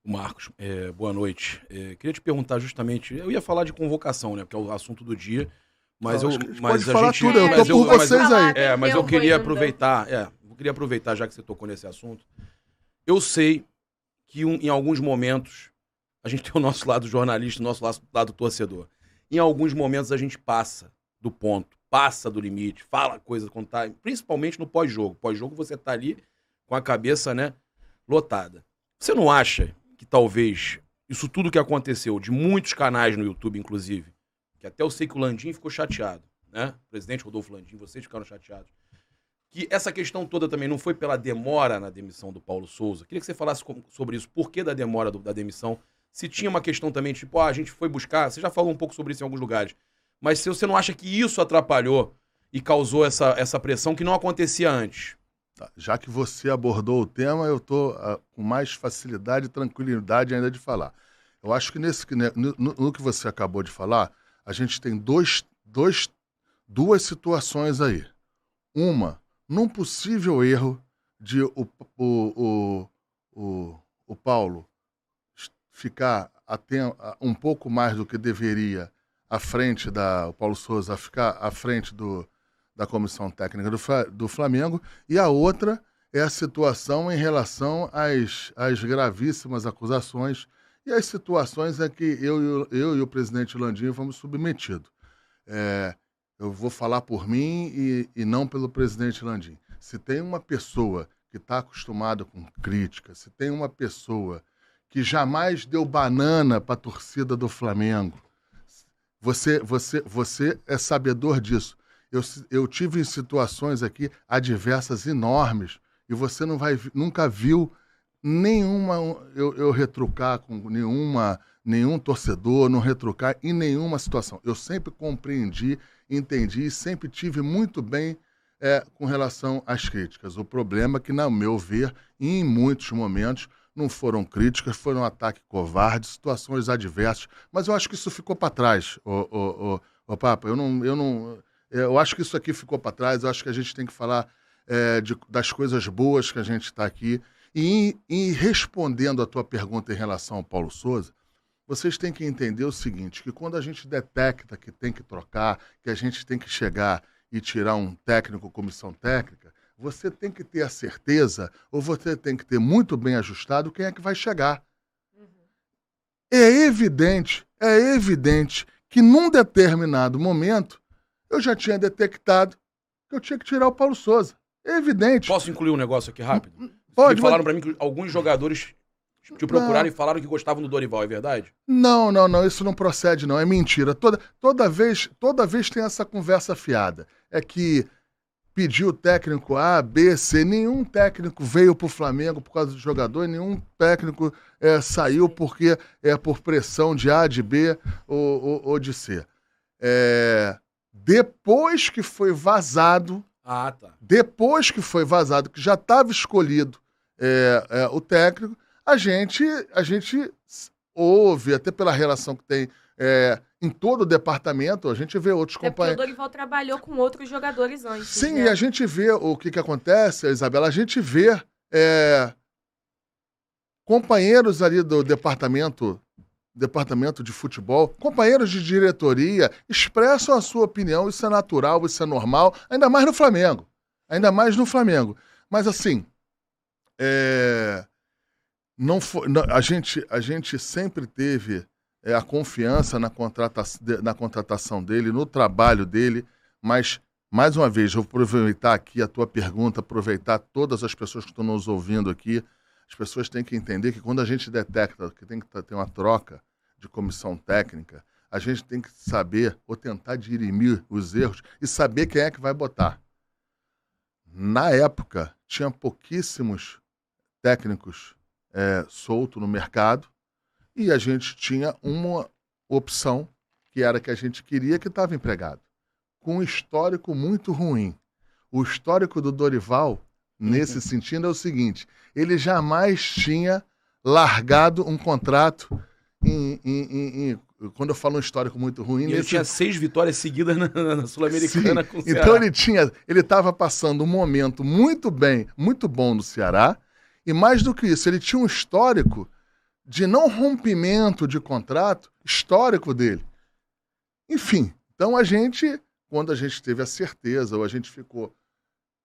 Marcos, boa noite. Queria te perguntar justamente, eu ia falar de convocação, né, porque é o assunto do dia, mas Não, eu, acho que a gente mas pode a falar gente, tudo, eu mas tô por vocês aí. mas eu Tempo queria ainda. aproveitar, já que você tocou nesse assunto. Eu sei que em alguns momentos a gente tem o nosso lado jornalista, o nosso lado torcedor. Em alguns momentos a gente passa do ponto, passa do limite, fala coisas quando tá, principalmente no pós-jogo. Pós-jogo você tá ali com a cabeça, né, lotada. Você não acha que talvez isso tudo que aconteceu, de muitos canais no YouTube, inclusive, que até eu sei que o Landim ficou chateado, né? O presidente Rodolfo Landim, vocês ficaram chateados, que essa questão toda também não foi pela demora na demissão do Paulo Souza. Queria que você falasse sobre isso, por que da demora da demissão, se tinha uma questão também, tipo, a gente foi buscar, você já falou um pouco sobre isso em alguns lugares, mas se você não acha que isso atrapalhou e causou essa pressão que não acontecia antes? Já que você abordou o tema, eu estou com mais facilidade e tranquilidade ainda de falar. Eu acho que no que você acabou de falar, a gente tem duas situações aí. Uma, num possível erro de o Paulo ficar um pouco mais do que deveria à frente o Paulo Souza ficar à frente da comissão técnica do Flamengo, e a outra é a situação em relação às gravíssimas acusações e as situações a que eu e o presidente Landim fomos submetidos. Eu vou falar por mim e não pelo presidente Landim. Se tem uma pessoa que está acostumada com crítica, se tem uma pessoa que jamais deu banana para a torcida do Flamengo, você é sabedor disso. Eu tive situações aqui adversas enormes e você nunca viu eu retrucar com nenhum torcedor, não retrucar em nenhuma situação. Eu sempre compreendi, entendi e sempre tive muito bem com relação às críticas. O problema é que, no meu ver, em muitos momentos, não foram críticas, foram ataque covarde, situações adversas. Mas eu acho que isso ficou para trás, Papa. Eu acho que isso aqui ficou para trás. Eu acho que a gente tem que falar das coisas boas que a gente está aqui. E respondendo a tua pergunta em relação ao Paulo Souza, vocês têm que entender o seguinte, que quando a gente detecta que tem que trocar, que a gente tem que chegar e tirar um técnico, comissão técnica, você tem que ter a certeza, ou você tem que ter muito bem ajustado quem é que vai chegar. É evidente que num determinado momento eu já tinha detectado que eu tinha que tirar o Paulo Souza. É evidente. Posso incluir um negócio aqui rápido? Pode. Falaram pra mim que alguns jogadores te procuraram e falaram que gostavam do Dorival, é verdade? Não, isso não procede não, é mentira. Toda vez tem essa conversa fiada. É que pediu técnico A, B, C, nenhum técnico veio pro Flamengo por causa do jogador, nenhum técnico saiu porque por pressão de A, de B ou de C. Depois que foi vazado, que já estava escolhido o técnico, a gente ouve, até pela relação que tem em todo o departamento, a gente vê outros companheiros. Porque o Dorival trabalhou com outros jogadores antes. Sim, né? E a gente vê o que acontece, Isabela, a gente vê companheiros ali do departamento de futebol, companheiros de diretoria, expressam a sua opinião, isso é natural, isso é normal, ainda mais no Flamengo. Mas assim, a gente sempre teve a confiança na contratação dele, no trabalho dele, mas, mais uma vez, eu vou aproveitar aqui a tua pergunta, aproveitar todas as pessoas que estão nos ouvindo aqui. As pessoas têm que entender que quando a gente detecta que tem que ter uma troca de comissão técnica, a gente tem que saber ou tentar dirimir os erros e saber quem é que vai botar. Na época, tinha pouquíssimos técnicos soltos no mercado e a gente tinha uma opção que era que a gente queria, que estava empregado, com um histórico muito ruim. O histórico do Dorival, nesse sentido, é o seguinte: ele jamais tinha largado um contrato quando eu falo um histórico muito ruim... Ele tinha 6 vitórias seguidas na Sul-Americana com o Ceará. Então ele estava passando um momento muito bom no Ceará, e mais do que isso, ele tinha um histórico de não rompimento de contrato histórico dele. Enfim, então quando a gente teve a certeza, ou a gente ficou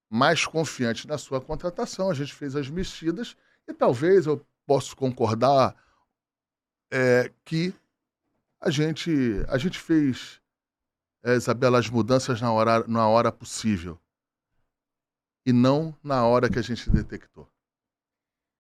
mais confiante na sua contratação, a gente fez as mexidas e talvez eu possa concordar que a gente fez, Isabela, as mudanças na hora possível e não na hora que a gente detectou.